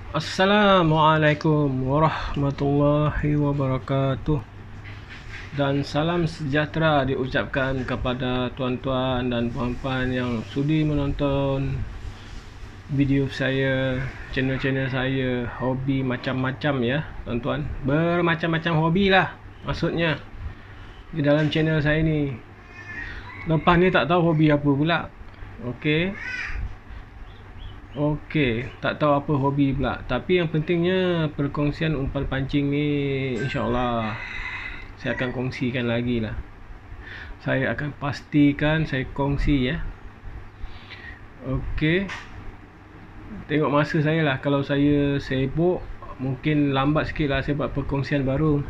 Assalamualaikum warahmatullahi wabarakatuh. Dan salam sejahtera diucapkan kepada tuan-tuan dan puan-puan yang sudi menonton video saya, channel-channel saya. Hobi macam-macam ya tuan-tuan, bermacam-macam hobi lah maksudnya di dalam channel saya ni. Lepas ni tak tahu hobi apa pula. Okey, tak tahu apa hobi pula. Tapi yang pentingnya perkongsian umpan pancing ni insya-Allah saya akan kongsikan lagi lah. Saya akan pastikan saya kongsi ya. Okey. Tengok masa saya lah. Kalau saya sibuk mungkin lambat sikit lah saya buat perkongsian baru.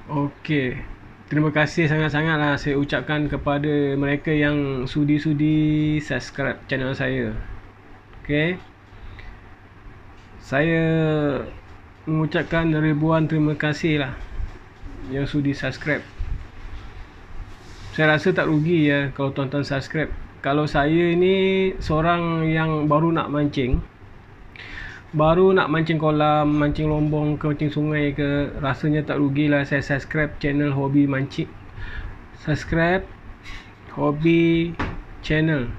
Okey. Terima kasih sangat-sangat lah saya ucapkan kepada mereka yang sudi-sudi subscribe channel saya. Okey. Saya mengucapkan ribuan terima kasih lah yang sudi subscribe. Saya rasa tak rugi ya kalau tuan-tuan subscribe. Kalau saya ni seorang yang baru nak mancing kolam, mancing lombong ke mancing sungai ke, rasanya tak rugilah saya subscribe channel hobi mancing. Subscribe hobi channel.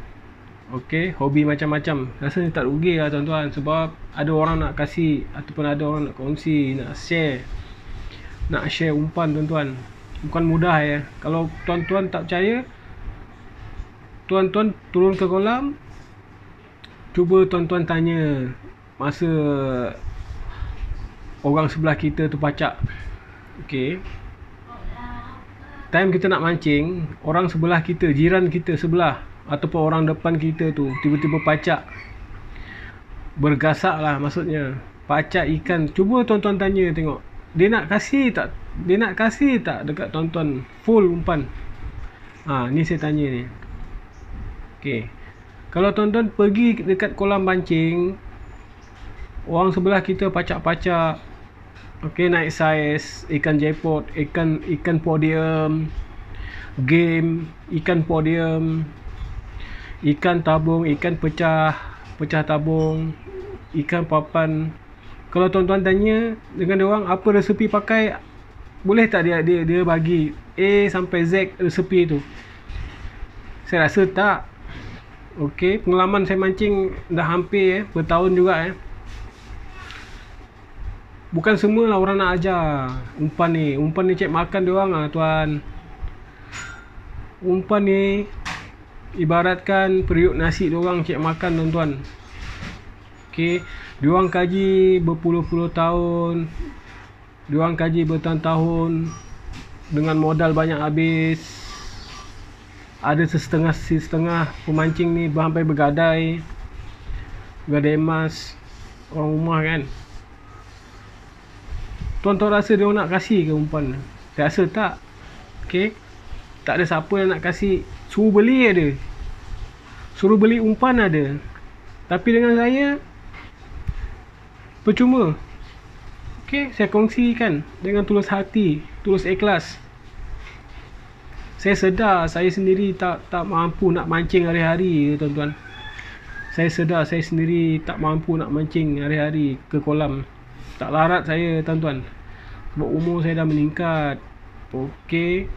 Okey, hobi macam-macam. Rasanya tak rugi lah tuan-tuan, sebab ada orang nak kasih ataupun ada orang nak kongsi, nak share umpan tuan-tuan. Bukan mudah ya. Kalau tuan-tuan tak percaya, tuan-tuan turun ke kolam, cuba tuan-tuan tanya masa orang sebelah kita tu pacak. Okey. Time kita nak mancing, orang sebelah kita, jiran kita sebelah ataupun orang depan kita tu tiba-tiba pacak. Bergasak lah maksudnya. Pacak ikan. Cuba tuan-tuan tanya tengok. Dia nak kasih tak? Dia nak kasih tak dekat tuan-tuan full umpan? Ni saya tanya ni. Okey. Kalau tuan-tuan pergi dekat kolam pancing, orang sebelah kita pacak-pacak. Okey, naik saiz ikan jaipot, ikan podium, game, ikan podium, ikan tabung, ikan pecah tabung, ikan papan. Kalau tuan-tuan tanya dengan dia orang apa resepi pakai, boleh tak dia bagi A sampai Z resepi tu? Saya rasa tak. Okey, pengalaman saya mancing dah hampir bertahun juga Bukan semualah orang nak ajar umpan ni. Umpan ni cek makan dia orang lah tuan. Umpan ni ibaratkan periuk nasi dia orang cek makan tuan-tuan. Okey, dia orang kaji berpuluh-puluh tahun. Dia orang kaji bertahun-tahun dengan modal banyak habis. Ada setengah pemancing ni sampai bergadai emas orang rumah kan. Tuan-tuan rasa dia orang nak kasih ke umpan? Saya rasa tak. Okey, tak ada siapa yang nak kasih. Suruh beli ada, suruh beli umpan ada. Tapi dengan saya percuma. Okey, saya kongsikan dengan tulus hati, tulus ikhlas. Saya sedar saya sendiri tak mampu nak mancing hari-hari tuan-tuan. Saya sedar saya sendiri tak mampu nak mancing hari-hari ke kolam. Tak larat saya tuan-tuan, sebab umur saya dah meningkat. Okey,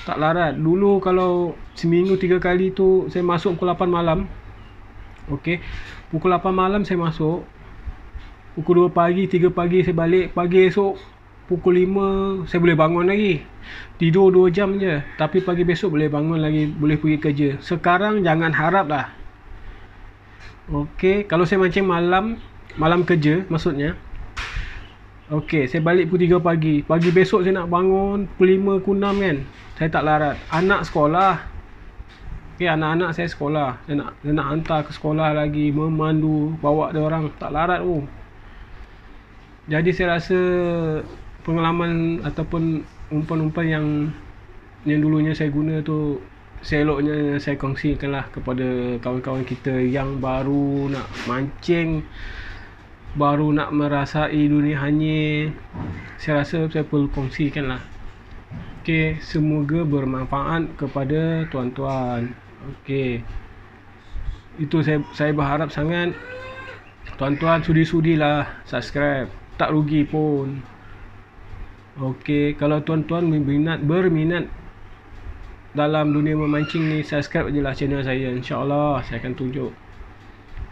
tak larat. Dulu kalau seminggu 3 kali tu saya masuk pukul 8 malam. Okey, pukul 8 malam saya masuk, pukul 2 pagi, 3 pagi saya balik. Pagi esok pukul 5 saya boleh bangun lagi. Tidur 2 jam je, tapi pagi besok boleh bangun lagi, boleh pergi kerja. Sekarang jangan harap lah. Okey, kalau saya mancing malam kerja maksudnya. Okey, saya balik pukul 3 pagi. Pagi besok saya nak bangun pukul 5 ke 6 kan. Saya tak larat. Anak sekolah. Okey, anak-anak saya sekolah. Saya nak hantar ke sekolah lagi, memandu, bawa dia orang. Tak larat tu. Jadi saya rasa pengalaman ataupun umpan-umpan yang dulunya saya guna tu, seloknya saya kongsikanlah kepada kawan-kawan kita yang baru nak mancing, baru nak merasai dunia hanyir. Saya rasa saya perlu kongsikan lah. Okey, semoga bermanfaat kepada tuan-tuan. Okey, itu saya berharap sangat Tuan-tuan sudi-sudilah subscribe, tak rugi pun. Okey, kalau tuan-tuan berminat dalam dunia memancing ni, subscribe je lah channel saya. InsyaAllah saya akan tunjuk,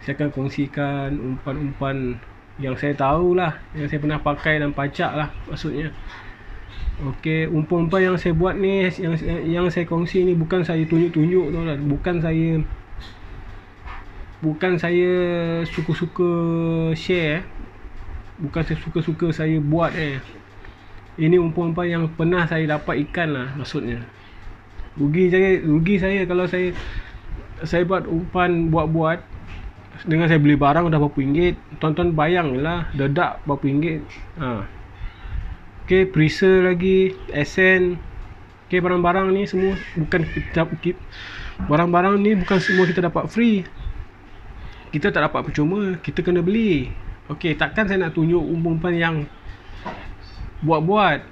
saya akan kongsikan umpan-umpan yang saya tahulah, yang saya pernah pakai dan pacak lah maksudnya. Okey, umpan-umpan yang saya buat ni, yang saya kongsi ni bukan saya tunjuk-tunjuk tu lah. Bukan saya suka-suka share, bukan saya suka-suka saya buat Ini umpan-umpan yang pernah saya dapat ikan lah maksudnya. Rugi saya kalau saya buat umpan buat dengan saya beli barang dah berapa ringgit. Tuan-tuan bayang lah, dedak berapa ringgit. Okey, preser lagi, esen. Okey, barang-barang ni semua bukan barang-barang ni bukan semua kita dapat free. Kita tak dapat percuma, kita kena beli. Okey, takkan saya nak tunjuk umpan yang buat-buat.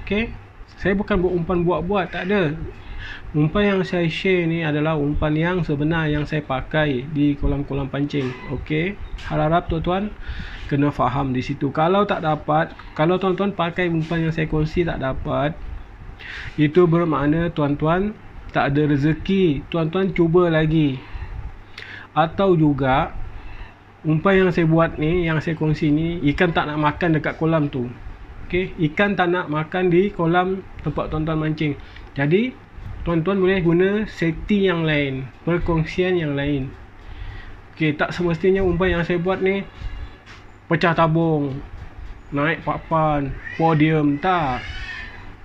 Okey, saya bukan buat umpan buat-buat, tak ada. Umpan yang saya share ni adalah umpan yang sebenar yang saya pakai di kolam-kolam pancing. Okey, harap tuan-tuan kena faham di situ. Kalau tak dapat, kalau tuan-tuan pakai umpan yang saya kongsi tak dapat, itu bermakna tuan-tuan tak ada rezeki. Tuan-tuan cuba lagi. Atau juga umpan yang saya buat ni, yang saya kongsi ni, ikan tak nak makan dekat kolam tu. Okey, ikan tak nak makan di kolam tempat tuan-tuan mancing. Jadi tuan-tuan boleh guna setting yang lain, perkongsian yang lain. Okey, tak semestinya umpan yang saya buat ni pecah tabung, naik papan, podium, tak.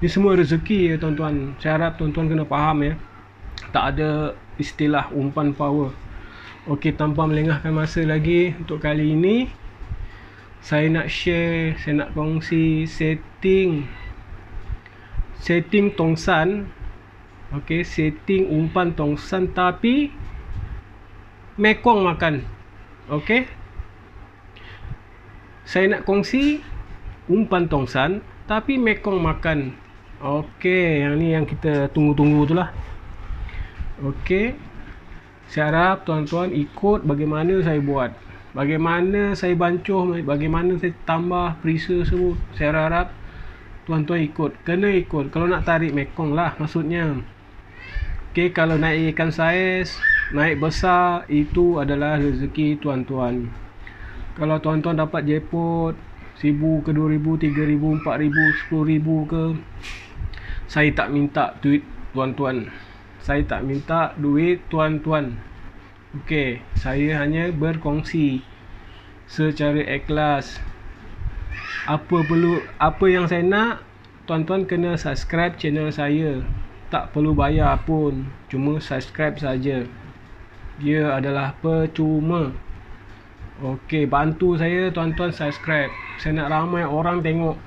Ini semua rezeki ya tuan-tuan. Saya harap tuan-tuan kena faham ya. Tak ada istilah umpan power. Okey, tanpa melengahkan masa lagi, untuk kali ini saya nak share, saya nak kongsi setting tongsan. Okey, setting umpan tongsan tapi mekong makan. Okey, saya nak kongsi umpan tongsan tapi mekong makan. Okey, yang ni yang kita tunggu-tunggu tu lah. Okey, saya harap tuan-tuan ikut bagaimana saya buat, bagaimana saya bancuh, bagaimana saya tambah preser semua. Saya harap tuan-tuan ikut, kena ikut. Kalau nak tarik mekong lah maksudnya. Okey, kalau naik ikan saiz, naik besar, itu adalah rezeki tuan-tuan. Kalau tuan-tuan dapat jackpot 1000 ke 2000, 3000, 4000, 10000 ke, saya tak minta duit tuan-tuan. Saya tak minta duit tuan-tuan. Okey, saya hanya berkongsi secara ikhlas. Apa yang saya nak, tuan-tuan kena subscribe channel saya. Tak perlu bayar pun, cuma subscribe saja. Dia adalah percuma. Okey, bantu saya tuan-tuan subscribe. Saya nak ramai orang tengok.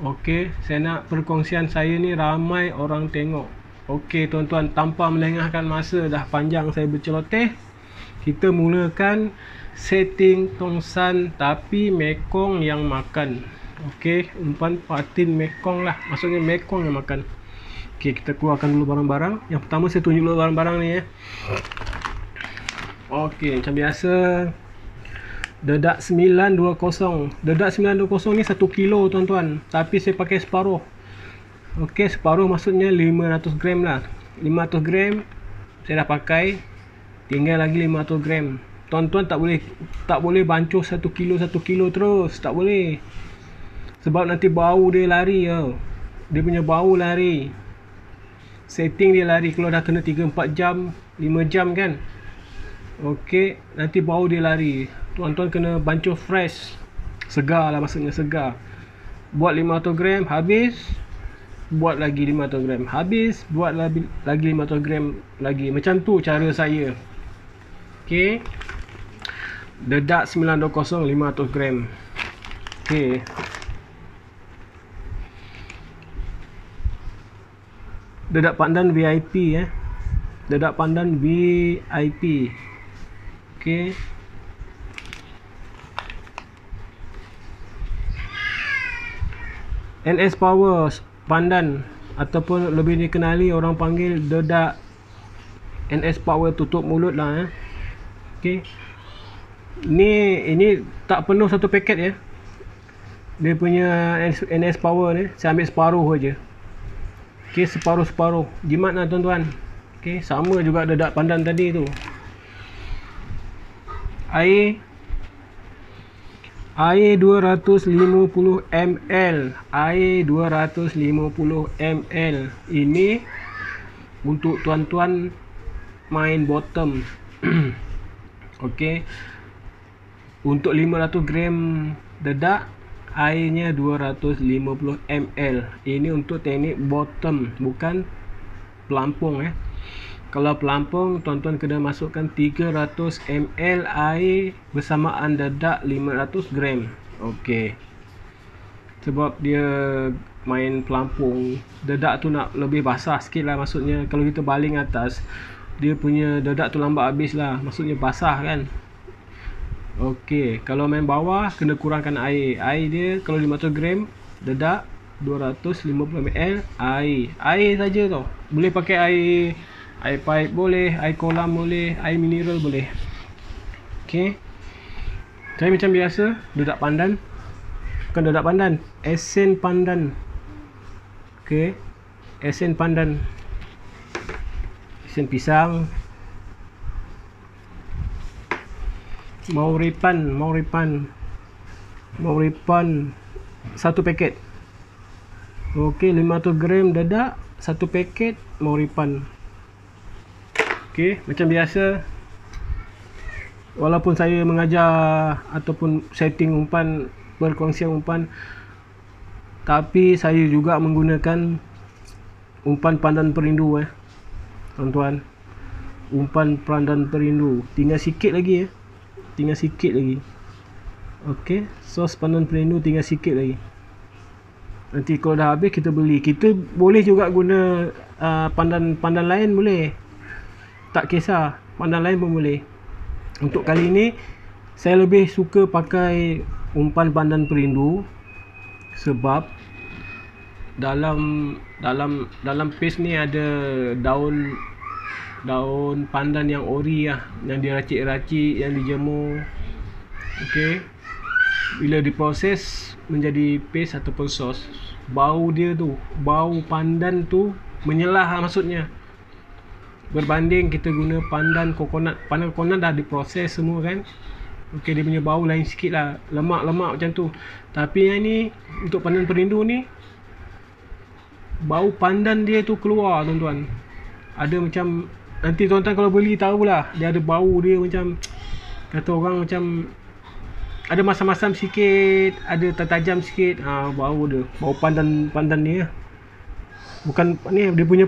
Okey, saya nak perkongsian saya ni ramai orang tengok. Okey tuan-tuan, tanpa melengahkan masa, dah panjang saya berceloteh, kita mulakan setting tongsan tapi mekong yang makan. Okey, umpan patin mekong lah, maksudnya mekong yang makan. Okey, kita keluarkan dulu barang-barang. Yang pertama saya tunjuk dulu barang-barang ni Okey, macam biasa, dedak 920. Dedak 920 ni 1 kilo tuan-tuan, tapi saya pakai separuh. Okey, separuh maksudnya 500 gram lah. 500 gram saya dah pakai, tinggal lagi 500 gram. Tuan-tuan tak boleh bancuh 1 kilo terus, tak boleh. Sebab nanti bau dia lari Dia punya bau lari. Setting dia lari kalau dah kena 3-4 jam, 5 jam kan. Okey, nanti bau dia lari. Tuan-tuan kena bancuh fresh, segar lah, maksudnya segar. Buat 500 gram habis, buat lagi 500 gram habis, buat lagi 500 gram lagi. Macam tu cara saya. Okey, dedak 920 500 gram. Okey, dedak pandan VIP dedak pandan VIP. Okey, NS Power pandan, ataupun lebih dikenali orang panggil dedak NS Power tutup mulut lah Okey, Ini tak penuh satu paket ya. Dia punya NS Power ni saya ambil separuh aja. Okey, separuh-separuh. Jimat lah tuan-tuan. Okey, sama juga dedak pandan tadi tu. Air 250 ml. Air 250 ml. Ini untuk tuan-tuan main bottom. Okey. Untuk 500 gram dedak, airnya 250 ml. Ini untuk teknik bottom, bukan pelampung ya. Kalau pelampung, tuan-tuan kena masukkan 300 ml air bersamaan dedak 500 gram. Okey. Sebab dia main pelampung, dedak tu nak lebih basah sikit lah. Maksudnya kalau kita baling atas, dia punya dedak tu lambat habis lah. Maksudnya basah kan. Okey, kalau main bawah kena kurangkan air. Air dia kalau 500 gram dedak, 250 ml air saja tau. Boleh pakai air pipe boleh, air kolam boleh, air mineral boleh. Okey. Saya macam biasa dedak pandan. Bukan dedak pandan, esen pandan. Okey. Esen pandan. Esen pisang. Mauripan satu paket. Okey, 500 gram dedak, satu paket Mauripan. Okey, macam biasa, walaupun saya mengajar ataupun setting umpan, perkongsian umpan, tapi saya juga menggunakan umpan pandan perindu tuan-tuan. Umpan pandan perindu tinggal sikit lagi Okey, sos pandan perindu tinggal sikit lagi. Nanti kalau dah habis kita beli. Kita boleh juga guna pandan lain boleh. Tak kisah, pandan lain pun boleh. Untuk kali ini saya lebih suka pakai umpan pandan perindu sebab dalam paste ni ada daun pandan yang ori lah, yang diracik-racik, yang dijemur. Okey, bila diproses menjadi paste ataupun sos, bau pandan tu menyelah lah maksudnya, berbanding kita guna pandan kokonat dah diproses semua kan. Okey, dia punya bau lain sikit lah, lemak-lemak macam tu. Tapi yang ni untuk pandan perindu ni, bau pandan dia tu keluar tuan-tuan. Ada macam, nanti tuan-tuan kalau beli tahulah, dia ada bau dia macam, kata orang macam ada masam-masam sikit, ada tajam sikit. Bau pandan ni lah. Bukan ni, dia punya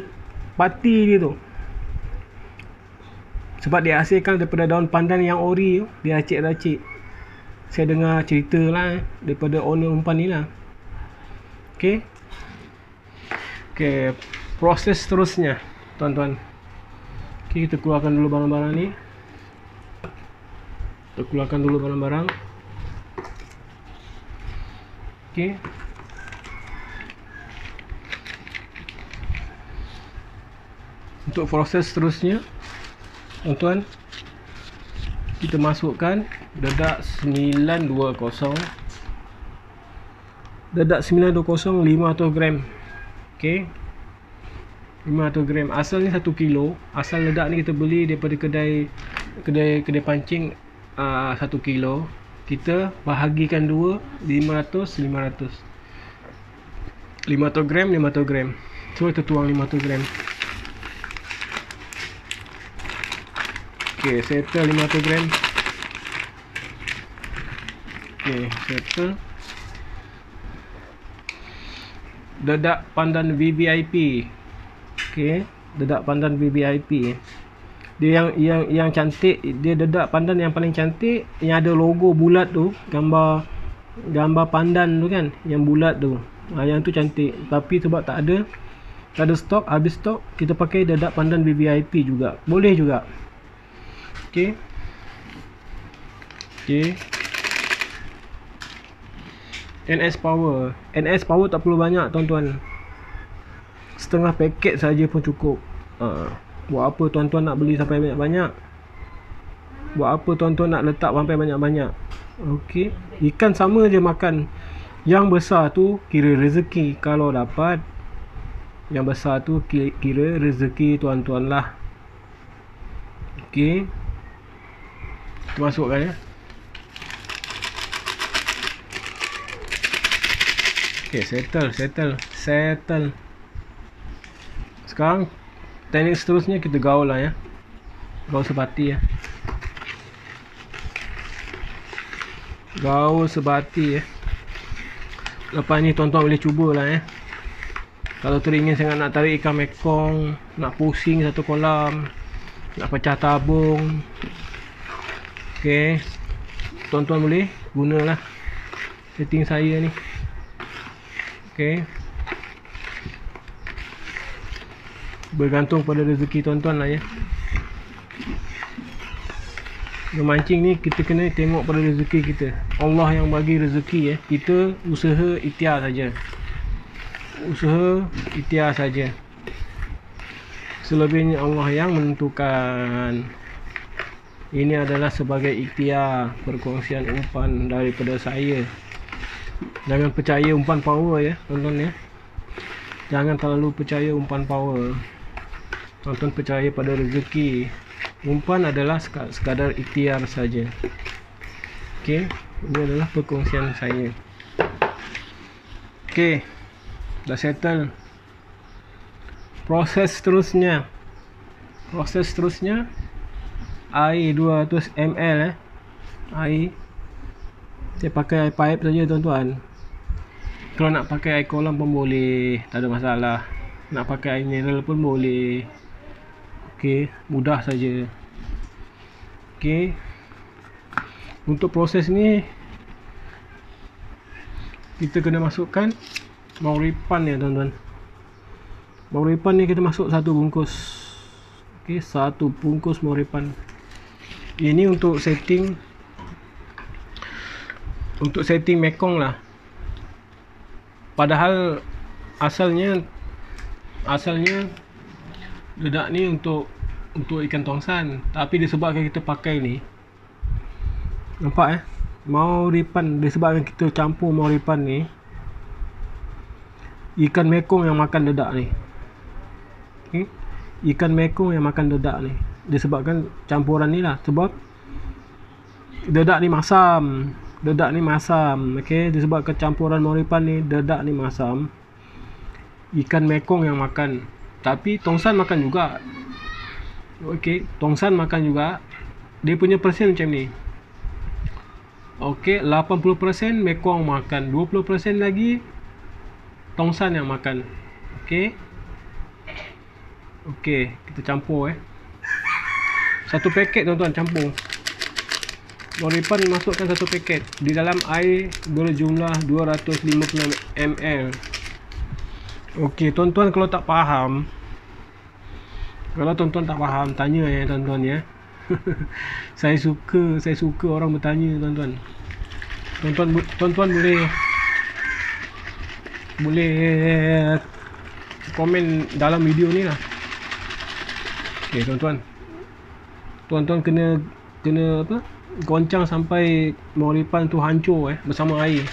pati dia tu. Sebab dia hasilkan daripada daun pandan yang ori tu, dia racik-racik. Saya dengar cerita lah daripada owner umpan ni lah. Okey. Okey, proses seterusnya tuan-tuan. Okey, kita keluarkan dulu barang-barang ni. Okey. Untuk proses seterusnya tuan-tuan, kita masukkan dedak 920 500 gram. Okey, 500 gram. Asalnya 1 kilo. Asal dedak ni kita beli daripada kedai pancing 1 kilo. Kita bahagikan 2, 500 gram. So kita tuang 500 gram. Okey, settle 500 gram. Okey, settle. Dedak pandan VVIP. Okey, dedak pandan VVIP. Dia yang cantik, dia dedak pandan yang paling cantik, yang ada logo bulat tu, gambar pandan tu kan, yang bulat tu. Yang tu cantik. Tapi sebab tak ada stok, habis stok, kita pakai dedak pandan VVIP juga. Boleh juga. Okey. NS Power tak perlu banyak tuan-tuan. Setengah paket saja pun cukup. Buat apa tuan-tuan nak beli sampai banyak-banyak? Buat apa tuan-tuan nak letak sampai banyak-banyak? Okey, ikan sama je makan. Yang besar tu kira rezeki kalau dapat. Yang besar tu kira rezeki tuan-tuan lah. Okey, kita masukkan ya. Okey, settle. Sekarang teknik seterusnya kita gaul lah ya. Gaul sebati ya. Gaul sebati ya. Lepas ni tuan-tuan boleh cubalah ya. Kalau teringin sangat nak tarik ikan mekong, nak pusing satu kolam, nak pecah tabung, okey, tuan-tuan boleh gunalah setting saya ni. Okey, bergantung pada rezeki tuan-tuan lah ya. Memancing ni kita kena tengok pada rezeki kita. Allah yang bagi rezeki ya. Kita usaha ikhtiar saja. Selebihnya Allah yang menentukan. Ini adalah sebagai ikhtiar, perkongsian umpan daripada saya. Jangan percaya umpan power ya, tuan-tuan ya. Jangan terlalu percaya umpan power. Tuan-tuan percaya pada rezeki. Umpan adalah sekadar ikhtiar saja. Okey, ini adalah perkongsian saya. Okey, dah settle. Proses seterusnya air 200 ml air. Saya pakai air pipe saja tuan-tuan. Kalau nak pakai air kolam pun boleh, tak ada masalah. Nak pakai air mineral pun boleh. Okey, mudah saja. Okey. Untuk proses ni kita kena masukkan mauripan ya tuan-tuan. Mauripan ni kita masuk 1 bungkus. Okey, 1 bungkus mauripan. Ini untuk setting mekong lah. Padahal asalnya dedak ni untuk ikan tongsan, tapi disebabkan kita pakai ni, nampak mauripan, disebabkan kita campur mauripan ni, ikan mekong yang makan dedak ni. Ikan mekong yang makan dedak ni disebabkan campuran ni lah. Sebab dedak ni masam. Okey, disebabkan campuran mauripan ni, dedak ni masam. Ikan mekong yang makan. Tapi tongsan makan juga. Okey, tongsan makan juga. Dia punya persen macam ni. Okey, 80% mekong makan, 20% lagi tongsan yang makan. Okey. Okey, kita campur 1 paket tuan-tuan, campur. Mauripan masukkan 1 paket di dalam air berjumlah 250 ml. Okey, tuan-tuan kalau tuan-tuan tak faham, tanya ya tuan-tuan ya. Saya suka orang bertanya tuan-tuan. Tuan-tuan boleh komen dalam video ni lah. Okey tuan-tuan kena apa? Goncang sampai mauripan tu hancur bersama air.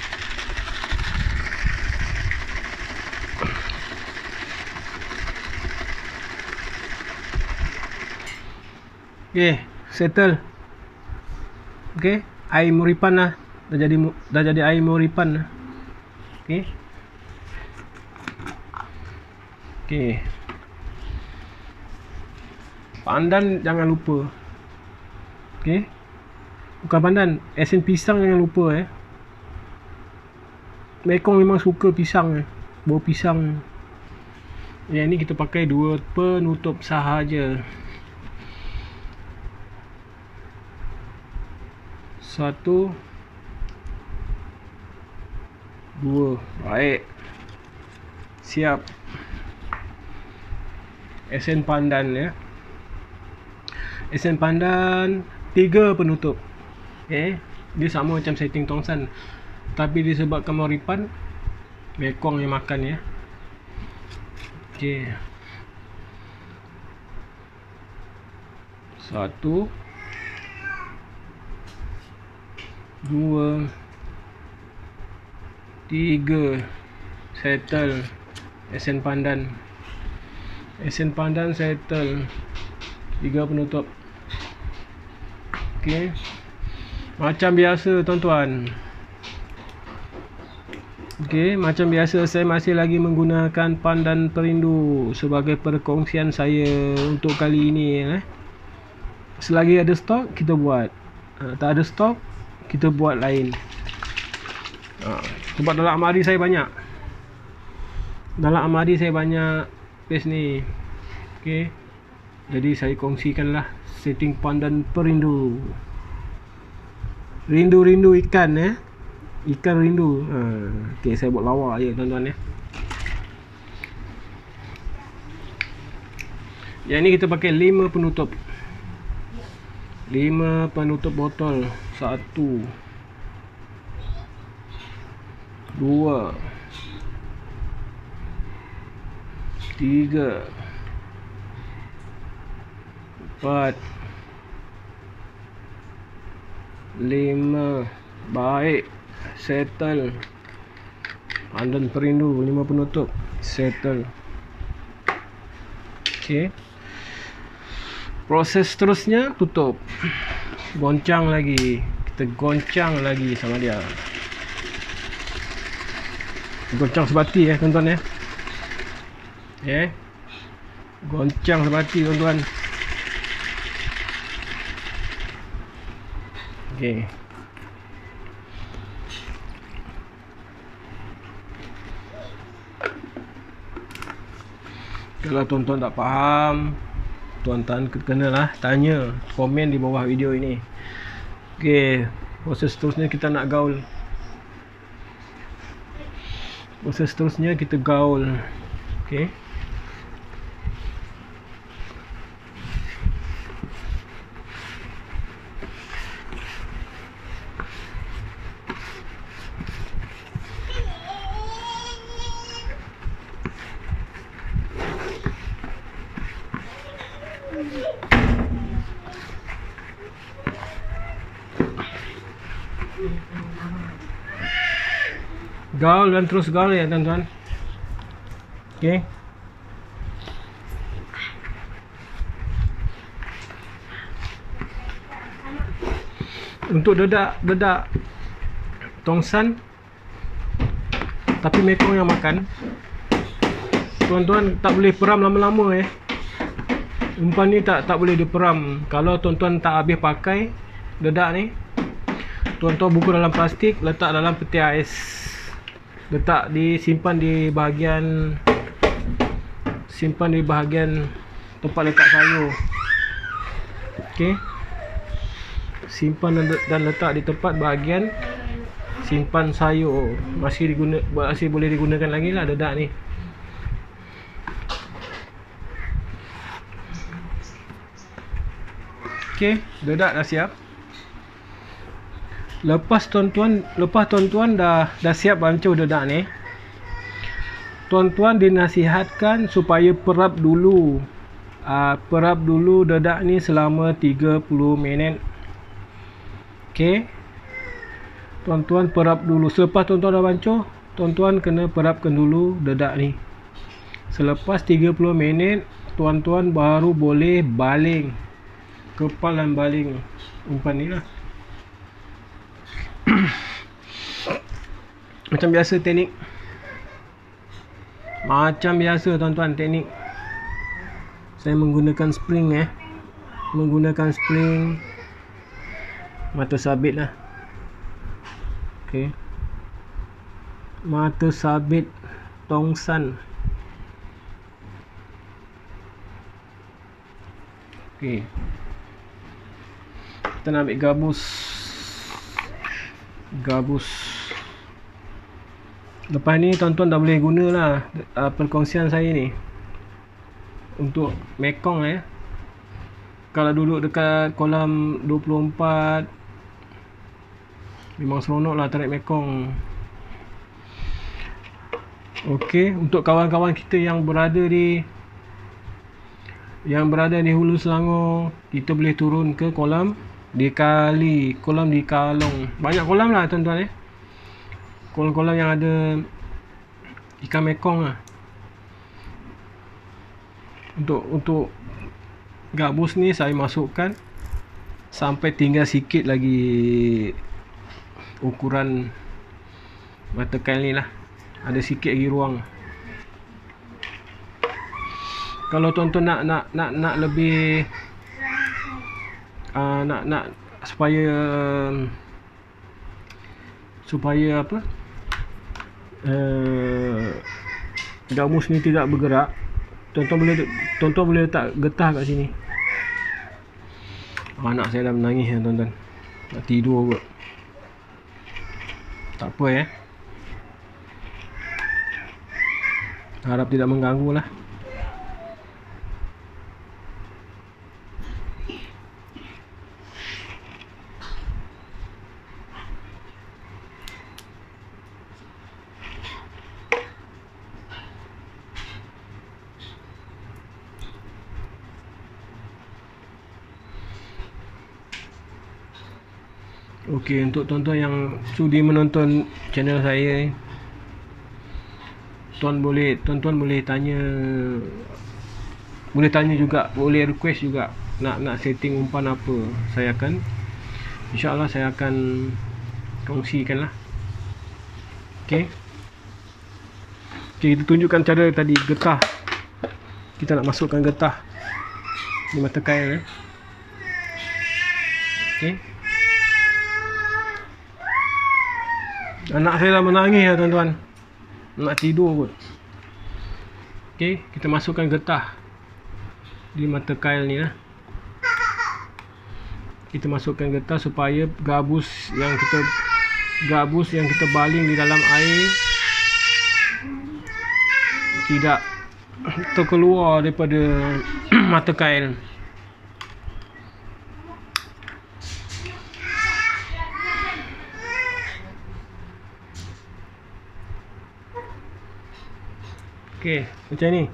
Okey, settle. Okey, air mauripan lah. Dah jadi air mauripan lah. Okey. Okey. Pandan jangan lupa. Okey. Bukan pandan, esen pisang jangan lupa Mekong memang suka pisang bau pisang. Yang ni kita pakai 2 penutup sahaja. 1 2. Baik. Siap. Esen pandan Esen pandan 3 penutup. Okey, dia sama macam setting tongsan, tapi disebabkan mauripan, mekong yang makan Okey. 1 2, 3, settle. Esen pandan settle. 3 penutup. Okey. Macam biasa tuan-tuan. Okey, macam biasa saya masih lagi menggunakan pandan perindu sebagai perkongsian saya untuk kali ini. Selagi ada stok kita buat. Tak ada stok kita buat lain. Sebab dalam almari saya banyak. Paste ni. Okey. Jadi saya kongsikanlah setting pandan perindu. Rindu ikan ikan rindu. Okey, saya buat lawak je tuan-tuan Yang ni kita pakai 5 penutup. 5 penutup botol. 1, 2, 3, 4, 5. Baik. Settle. Pandan perindu 5 penutup. Settle. Okey. Proses seterusnya tutup. Goncang lagi. Kita goncang lagi sama dia. Goncang sebati tuan-tuan Goncang sebati tuan-tuan. Okey. Kalau tuan-tuan tak faham, tuan-tuan kenalah tanya, komen di bawah video ini. Okey, proses seterusnya kita nak gaul. Okey. Gaul dan terus gaul ya tuan-tuan. Okey. Untuk dedak tongsan tapi mekong yang makan, tuan-tuan tak boleh peram lama-lama Umpan ni tak boleh diperam. Kalau tuan-tuan tak habis pakai dedak ni, tuan-tuan buku dalam plastik, letak dalam peti ais. Simpan di bahagian tempat letak sayur. Okey. Simpan dan letak di tempat bahagian simpan sayur. Masih boleh digunakan lagi lah dedak ni. Okey, dedak dah siap. Lepas tuan-tuan dah siap bancuh dedak ni, tuan-tuan dinasihatkan supaya perap dulu dedak ni selama 30 minit. Okey, tuan-tuan perap dulu. Selepas tuan-tuan dah bancuh, tuan-tuan kena perapkan dulu dedak ni. Selepas 30 minit, tuan-tuan baru boleh baling, kepal dan baling umpan ni lah. Macam biasa teknik. Tuan-tuan, teknik. Saya menggunakan spring mata sabit lah. Okey. Mata sabit tongsan. Okey. Kita nak ambil gabus. Lepas ni tuan-tuan dah boleh guna lah perkongsian saya ni untuk mekong Kalau duduk dekat kolam 24 memang seronok lah tarik mekong. Okey, untuk kawan-kawan kita yang berada di Hulu Selangor, kita boleh turun ke kolam dikali kolam di Kalong. Banyak kolam lah tuan-tuan kolam-kolam yang ada ikan mekong lah. Untuk gabus ni saya masukkan sampai tinggal sikit lagi ukuran mata kail ni lah, ada sikit lagi ruang. Kalau tuan-tuan nak lebih nak supaya apa, gabus ni tidak bergerak, tuan-tuan boleh letak getah kat sini. Anak saya dah menangis ya tuan-tuan, nak tidur kot. Tak apa harap tidak mengganggu lah. Okey, untuk tuan-tuan yang sudi menonton channel saya, tuan-tuan boleh tanya juga, boleh request juga nak setting umpan apa. InsyaAllah saya akan kongsikan lah. Okey, kita tunjukkan cara tadi getah. Kita nak masukkan getah di mata kail Okey, anak saya dah menangis ya tuan-tuan, nak tidur kot. Okey, kita masukkan getah di mata kail ni lah. Kita masukkan getah supaya gabus yang kita baling di dalam air tidak terkeluar daripada mata kail. Okey, macam ni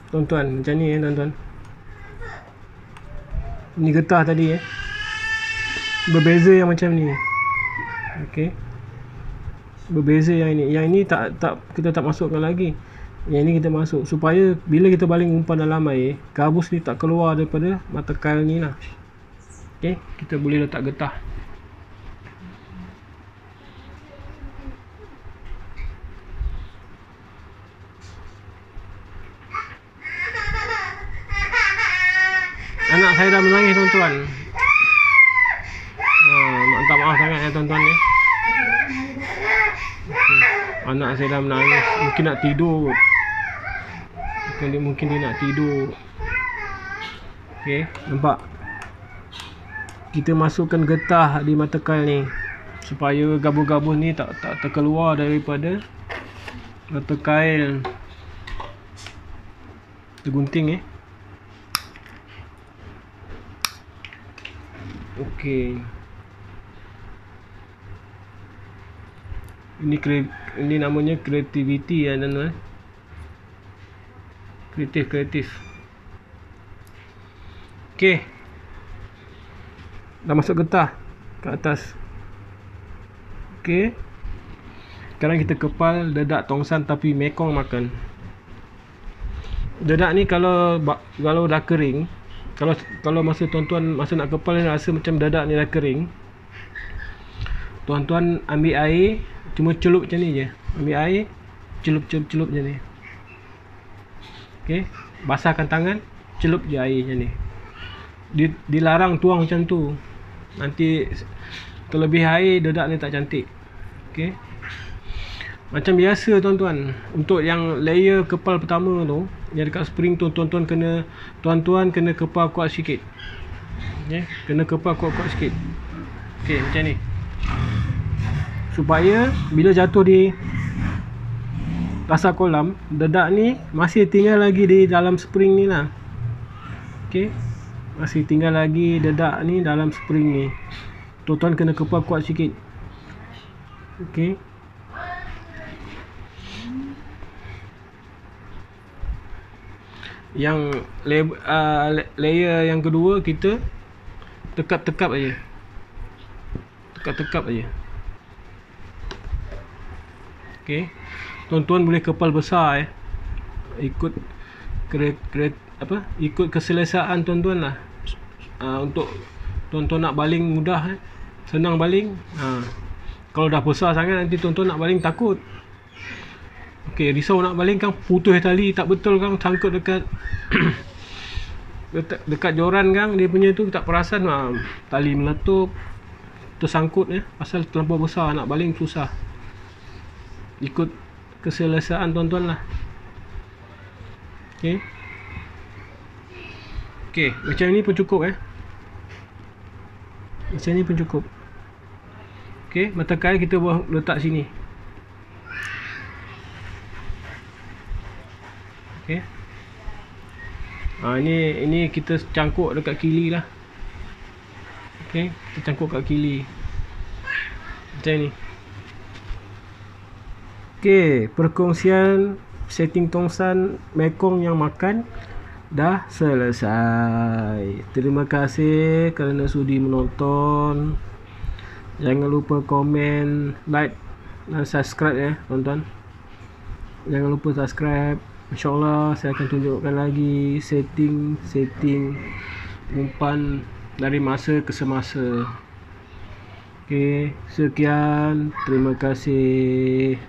tuan-tuan, macam ni tuan-tuan. Ni getah tadi berbeza yang macam ni. Okey, berbeza yang ini. Yang ini kita tak masukkan lagi. Yang ini kita masuk supaya bila kita baling umpan dalam air, gabus ni tak keluar daripada mata kail ni lah. Okey, kita boleh letak getah. Anak saya dah menangis tuan-tuan. Minta maaf sangat ya tuan-tuan ni. Anak saya dah menangis, mungkin nak tidur. Mungkin dia nak tidur. Okey, nampak? Kita masukkan getah di mata kail ni supaya gabus-gabus ni tak terkeluar daripada mata kail. Tergunting Okey. Ini namanya kreativiti ya tuan-tuan. Kreatif. Okey. Dah masuk getah ke atas. Okey. Sekarang kita kepal dedak tongsan tapi mekong makan. Dedak ni kalau dah kering, kalau masa tuan-tuan nak kepal ni rasa macam dedak ni dah kering, tuan-tuan ambil air, cuma celup macam ni je. Ambil air, celup macam ni. Okey, basahkan tangan, celup je air macam ni. Dilarang tuang macam tu. Nanti terlebih air, dedak ni tak cantik. Okey. Macam biasa tuan-tuan, untuk yang layer kepal pertama tu, yang dekat spring tu, tuan-tuan kena kepal kuat sikit. Okey, kena kepal kuat sikit. Okey, macam ni. Supaya bila jatuh di dasar kolam, dedak ni masih tinggal lagi di dalam spring ni lah. Okey, masih tinggal lagi dedak ni dalam spring ni. Tuan-tuan kena kepal kuat sikit. Okey. Yang layer yang kedua kita tekap-tekap aja. Tekap-tekap aja. Okey. Tuan-tuan boleh kepal besar ikut ikut keselesaan tuan-tuan lah. Untuk tuan-tuan nak baling mudah senang baling. Kalau dah besar sangat nanti tuan-tuan nak baling takut. Okey, risau nak baling kan putus tali tak betul kan, sangkut dekat dekat joran kan, dia punya tu tak perasan tali meletup tersangkut pasal terlampau besar, nak baling susah. Ikut keselesaan tuan-tuan lah. Okey. Okey, macam ni pun cukup macam ni pun cukup. Okey, mata kail kita buat letak sini. Okey. Ini kita cangkuk dekat kili lah. Okey, kita cangkuk kat kili. Macam ni. Okey, perkongsian setting tongsan Mekong yang makan dah selesai. Terima kasih kerana sudi menonton. Jangan lupa komen, like dan subscribe tuan-tuan. Jangan lupa subscribe. InsyaAllah saya akan tunjukkan lagi setting umpan dari masa ke semasa. Okey, sekian. Terima kasih.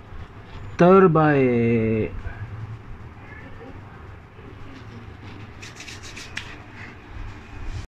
Terbaik.